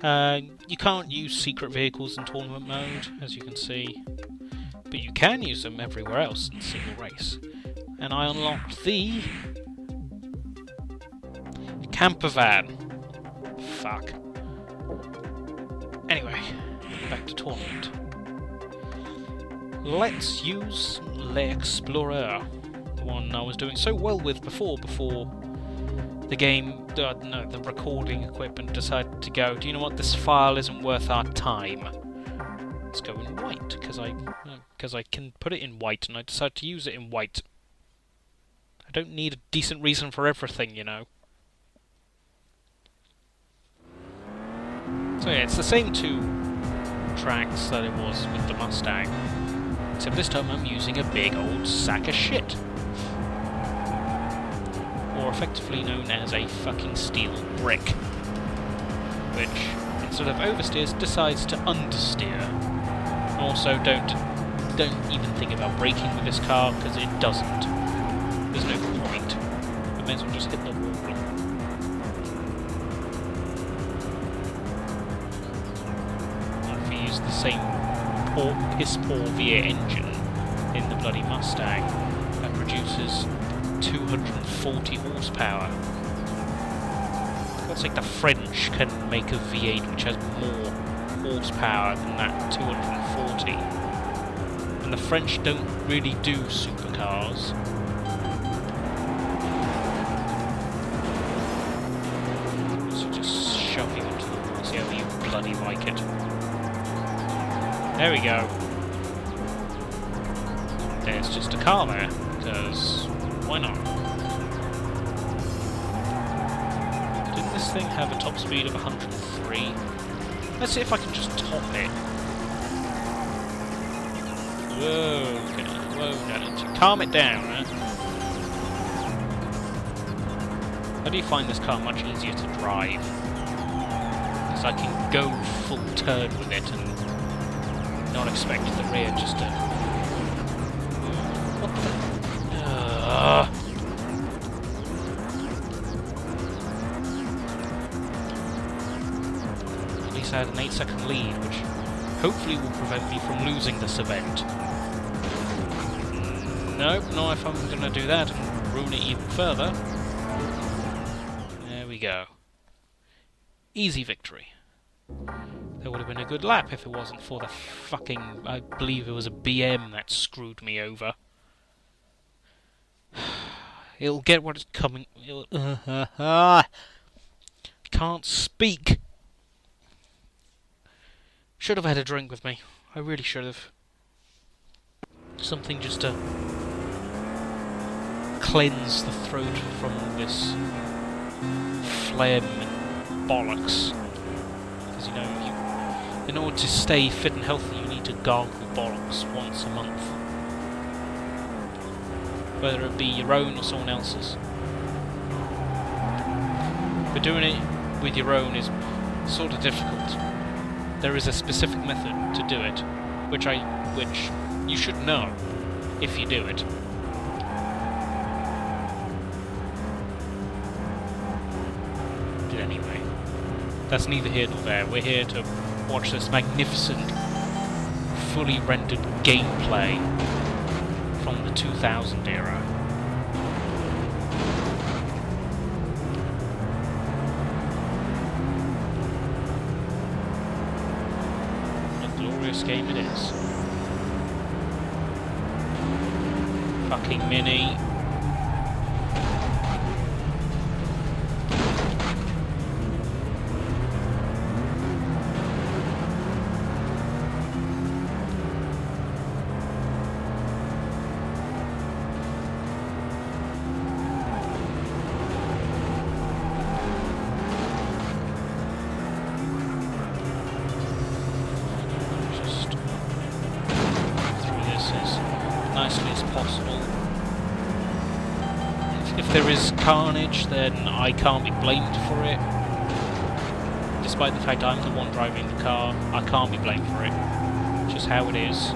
You can't use secret vehicles in tournament mode, as you can see, but you can use them everywhere else in single race. And I unlocked the camper van. Fuck. Anyway, back to tournament. Let's use l'Explorer, the one I was doing so well with before the game, the recording equipment decided to go, do you know what, this file isn't worth our time. Let's go in white, because I can put it in white, and I decided to use it in white. I don't need a decent reason for everything, you know. So yeah, it's the same two tracks that it was with the Mustang, except this time I'm using a big old sack of shit. Or effectively known as a fucking steel brick, which, instead of oversteers, decides to understeer. Also, don't even think about braking with this car, because it doesn't. There's no point. I may as well just hit the wall. If you use the same piss-poor V8 engine in the bloody Mustang, that produces 240 horsepower. For God's sake, the French can make a V8 which has more horsepower than that 240. And the French don't really do supercars. So just shove you onto the wall, see how you bloody like it. There we go. There's just a car there, because why not? Didn't this thing have a top speed of 103? Let's see if I can just top it. Whoa, calm it down, huh? How do you find this car much easier to drive? Because I can go full turn with it and not expect the rear just to... What the... At least I had an 8-second lead, which hopefully will prevent me from losing this event. Nope, not if I'm going to do that and ruin it even further. There we go. Easy victory. That would have been a good lap if it wasn't for the fucking... I believe it was a BM that screwed me over. It'll get what it's coming... Can't speak. Should have had a drink with me. I really should have. Something just to cleanse the throat from this phlegm and bollocks. Because, you know, in order to stay fit and healthy, you need to gargle bollocks once a month. Whether it be your own or someone else's. But doing it with your own is sort of difficult. There is a specific method to do it, which you should know if you do it. But anyway, that's neither here nor there. We're here to watch this magnificent, fully rendered gameplay from the 2000 era. Game it is. Fucking Mini. Nicely as possible. If there is carnage, then I can't be blamed for it. Despite the fact I'm the one driving the car, I can't be blamed for it. It's just how it is.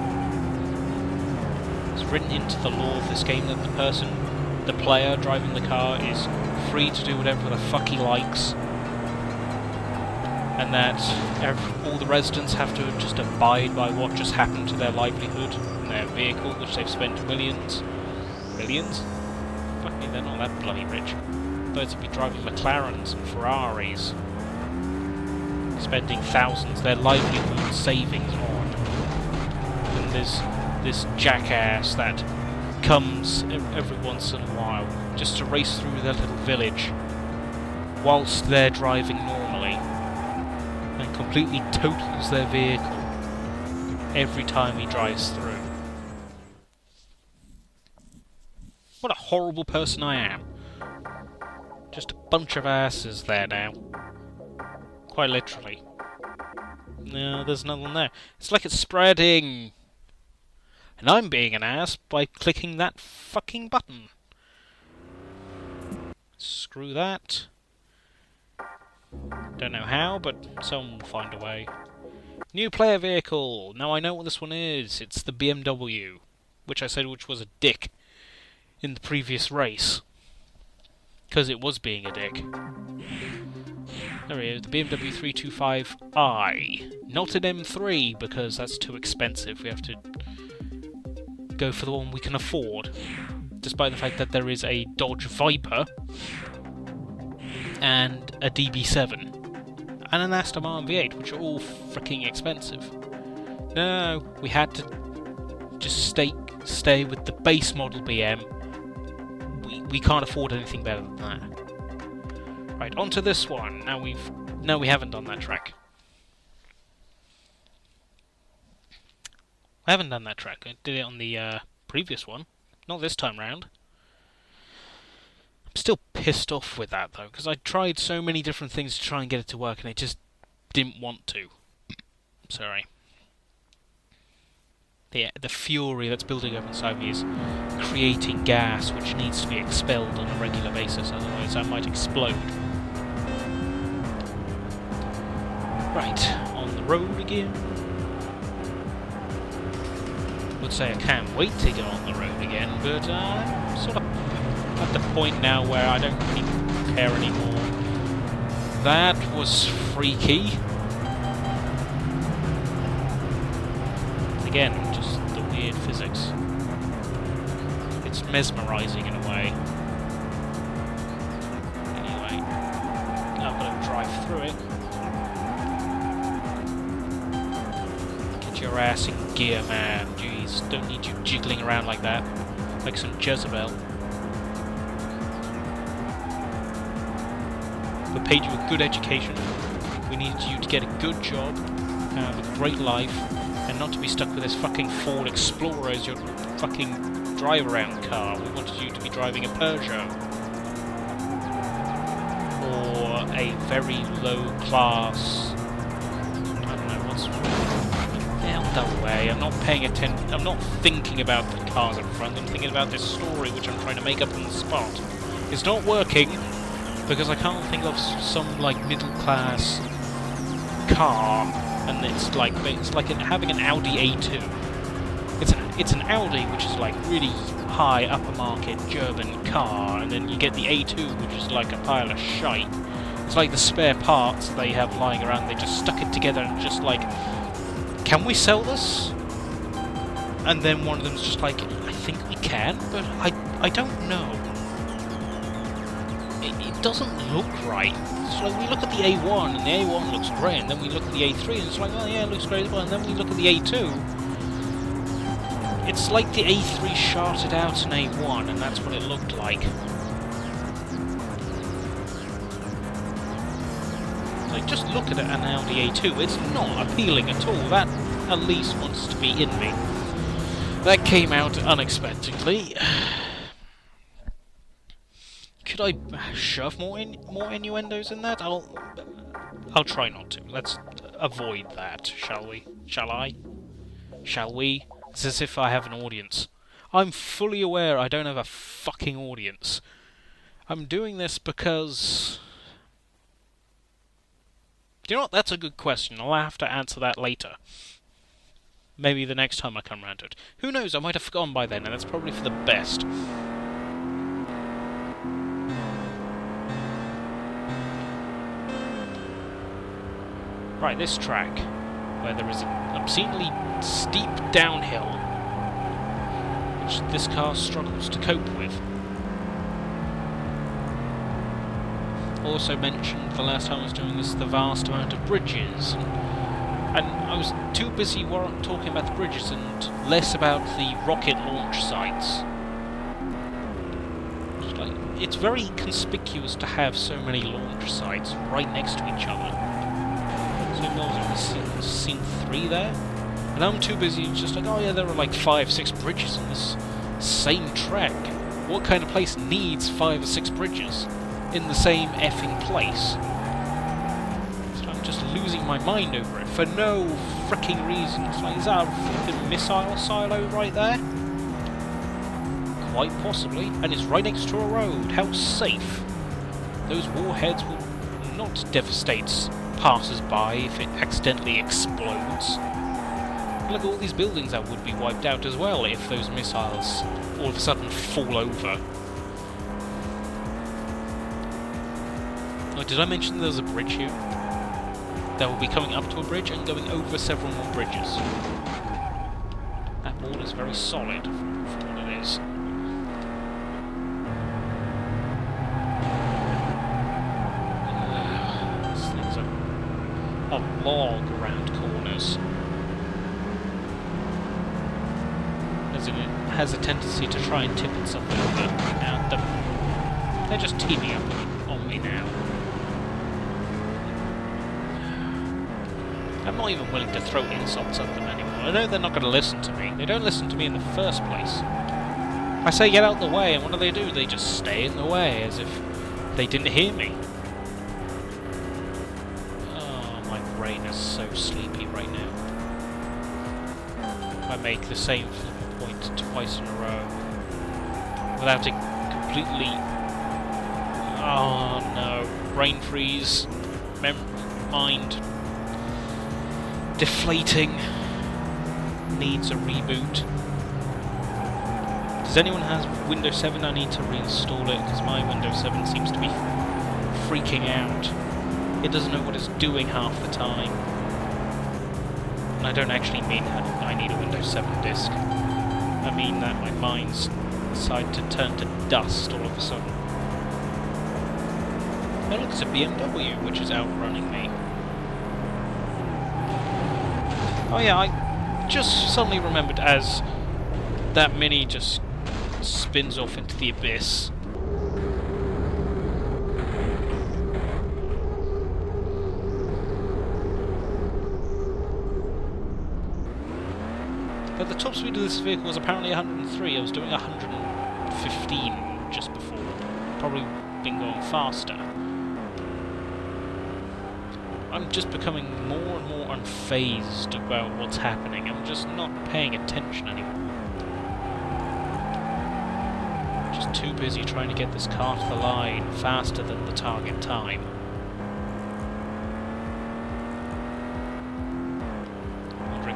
It's written into the law of this game that the player driving the car is free to do whatever the fuck he likes. and that all the residents have to just abide by what just happened to their livelihood and their vehicle, which they've spent millions? Fuck me, they're not that bloody rich. Those would be driving McLarens and Ferraris, spending thousands, their livelihood savings on. And there's this jackass that comes every once in a while just to race through their little village whilst they're driving normally, and completely totals their vehicle every time he drives through. What a horrible person I am. Just a bunch of asses there now. Quite literally. No, there's another one there. It's like it's spreading. And I'm being an ass by clicking that fucking button. Screw that. Don't know how, but someone will find a way. New player vehicle! Now I know what this one is. It's the BMW, which I said which was a dick in the previous race. Because it was being a dick. There we go, the BMW 325i. Not an M3, because that's too expensive. We have to go for the one we can afford. Despite the fact that there is a Dodge Viper and a DB7 and an Aston Martin V8, which are all freaking expensive. No, we had to just stay with the base model BM. We can't afford anything better than that. Right, onto this one. No, we haven't done that track. I haven't done that track. I did it on the previous one. Not this time round. I'm still pissed off with that, though, because I tried so many different things to try and get it to work, and it just didn't want to. Sorry. The fury that's building up inside me is creating gas which needs to be expelled on a regular basis, otherwise I might explode. Right, on the road again. Would say I can't wait to get on the road again, but I'm sort of at the point now where I don't really care anymore. That was freaky. Again, just the weird physics. It's mesmerising in a way. Anyway, I've got to drive through it. Get your ass in gear, man. Jeez, don't need you jiggling around like that. Like some Jezebel. We paid you a good education. We needed you to get a good job, have a great life, and not to be stuck with this fucking Ford Explorer as your fucking drive-around car. We wanted you to be driving a Peugeot. Or a very low-class... I don't know, what's... Out the way. I'm not paying attention. I'm not thinking about the cars in front. I'm thinking about this story which I'm trying to make up on the spot. It's not working, because I can't think of some, like, middle-class car, and it's like having an Audi A2. It's an Audi, which is like really high upper market German car, and then you get the A2, which is like a pile of shite. It's like the spare parts they have lying around. They just stuck it together and just like, can we sell this? And then one of them's just like, I think we can, but I don't know. It doesn't look right. It's like we look at the A1 and the A1 looks great, and then we look at the A3 and it's like, oh yeah, it looks great as well, and then we look at the A2. It's like the A3 charted out in A1, and that's what it looked like. Like, just look at an Audi A2, it's not appealing at all. That at least wants to be in me. That came out unexpectedly. Could I shove more innuendos in that? I'll try not to. Let's avoid that, shall we? Shall I? Shall we? It's as if I have an audience. I'm fully aware I don't have a fucking audience. I'm doing this because... Do you know what? That's a good question. I'll have to answer that later. Maybe the next time I come round to it. Who knows? I might have forgotten by then, and that's probably for the best. Right, this track, where there is an obscenely steep downhill, which this car struggles to cope with. Also mentioned the last time I was doing this, the vast amount of bridges. And I was too busy talking about the bridges and less about the rocket launch sites. It's very conspicuous to have so many launch sites right next to each other. So we've seen 3 there. And I'm too busy just like, oh yeah, there are like 5, 6 bridges on this same track. What kind of place needs 5 or 6 bridges in the same effing place? So I'm just losing my mind over it for no fricking reason. It's like, is that a frickin' missile silo right there? Quite possibly, and it's right next to a road. How safe? Those warheads will not devastate passers-by if it accidentally explodes. Look at all these buildings that would be wiped out as well if those missiles all of a sudden fall over. Oh, did I mention there's a bridge here? That will be coming up to a bridge and going over several more bridges. That wall is very solid for what it is. A log around corners. As in, it has a tendency to try and tip itself over. Now, they're just teaming up on me now. I'm not even willing to throw insults at them anymore. I know they're not going to listen to me. They don't listen to me in the first place. I say get out the way, and what do? They just stay in the way, as if they didn't hear me. Brain is so sleepy right now. If I make the same flip point twice in a row without it completely... Oh no. Brain freeze. Mind deflating. Needs a reboot. Does anyone have Windows 7? I need to reinstall it because my Windows 7 seems to be freaking out. It doesn't know what it's doing half the time. And I don't actually mean I need a Windows 7 disk. I mean that my mind's decided to turn to dust all of a sudden. Oh look, it's a BMW, which is outrunning me. Oh yeah, I just suddenly remembered as that Mini just spins off into the abyss. But the top speed of this vehicle was apparently 103. I was doing 115 just before. Probably been going faster. I'm just becoming more and more unfazed about what's happening. I'm just not paying attention anymore. Just too busy trying to get this car to the line faster than the target time.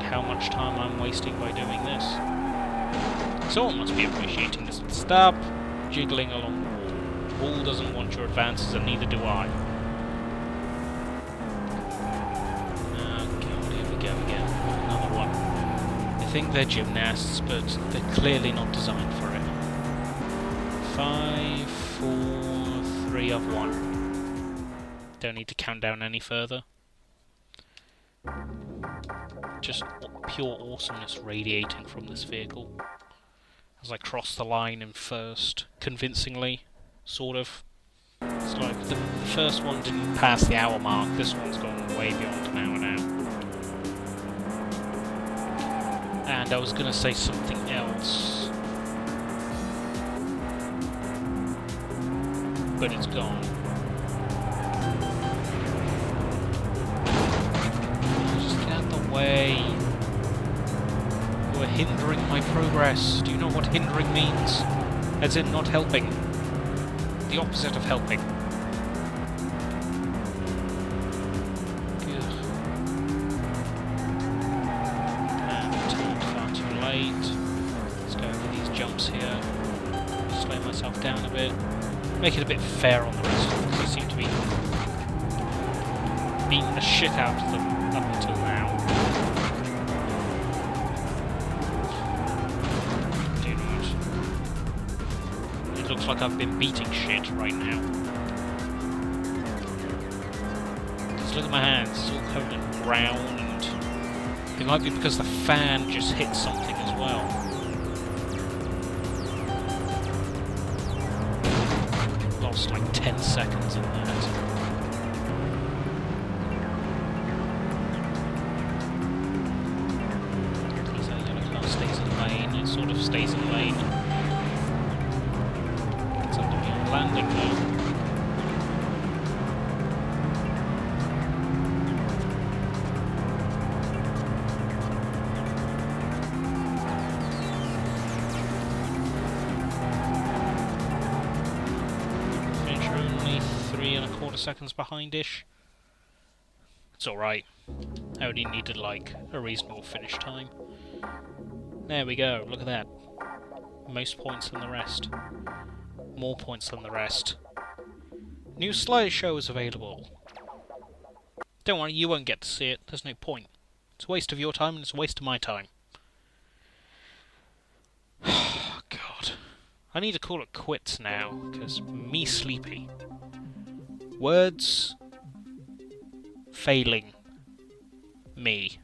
How much time I'm wasting by doing this. Someone must be appreciating this. Stop jiggling along the wall. The wall doesn't want your advances, and neither do I. Oh god, here we go again. Another one. I think they're gymnasts, but they're clearly not designed for it. 5, 4, 3, I've won. Don't need to count down any further. Just pure awesomeness radiating from this vehicle as I cross the line in first, convincingly, sort of. It's like the first one didn't pass the hour mark, this one's gone way beyond an hour now. And I was gonna say something else, but it's gone. Way. You are hindering my progress. Do you know what hindering means? As in not helping. The opposite of helping. And far too late. Let's go over these jumps here. Slow myself down a bit. Make it a bit fair on the rest of them, because they seem to be beaten the shit out of them up until now. Dude. It looks like I've been beating shit right now. Just look at my hands, it's all covered in brown, and it might be because the fan just hit something as well. Lost like 10 seconds in that. Stays in lane, it sort of stays in lane. It's under me on landing though. Finisher only 3¼ seconds behind-ish. It's alright. I only needed like a reasonable finish time. There we go, look at that. Most points than the rest. More points than the rest. New slideshow is available. Don't worry, you won't get to see it, there's no point. It's a waste of your time and it's a waste of my time. God. I need to call it quits now, because me sleepy. Words failing me.